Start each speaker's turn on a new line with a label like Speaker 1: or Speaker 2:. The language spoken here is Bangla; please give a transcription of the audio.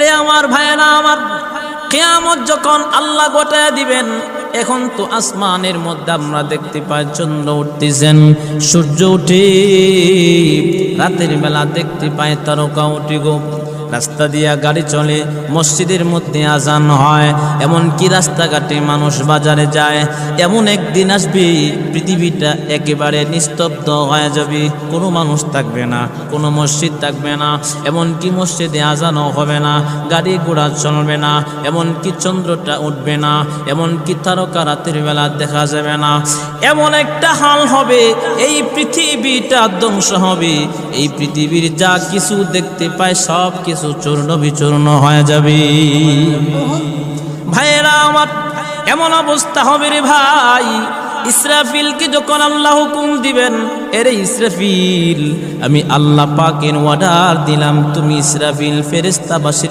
Speaker 1: এরে আমার ভাইয়েরা আমার, কিয়ামত যখন আল্লাহ গোটায় দিবেন, এখন তো আসমানের মধ্যে আমরা দেখতে পাই চন্দ্র উঠতেছেন, সূর্য উঠে, রাতের বেলা দেখতে পাই তারকা উঠে গো, রাস্তা দিয়া গাড়ি চলে, মসজিদের মধ্যে আজান হয়, এমনকি রাস্তাঘাটে মানুষ বাজারে যায়। এমন একদিন আসবে পৃথিবীটা একেবারে নিস্তব্ধ হয়ে যাবে, কোনো মানুষ থাকবে না, কোনো মসজিদ থাকবে না, এমনকি মসজিদে আজানও হবে না, গাড়ি ঘোড়া চলবে না, এমনকি চন্দ্রটা উঠবে না, এমনকি তারকা রাতের বেলা দেখা যাবে না। এমন একটা হাল হবে, এই পৃথিবীটা ধ্বংস হবে, এই পৃথিবীর যা কিছু দেখতে পায় সব কিছু চূর্ণ বিচূর্ণ হয়ে যাবে। ভাইয়েরা আমার, এমন অবস্থা হবে রে ভাই, ইসরাফিলকে যখন আল্লাহ হুকুম দিবেন, এরে ইসরাফিল, আমি আল্লাহ পাকের অর্ডার দিলাম, তুমি ইসরাফিল ফেরেশতাবাসীর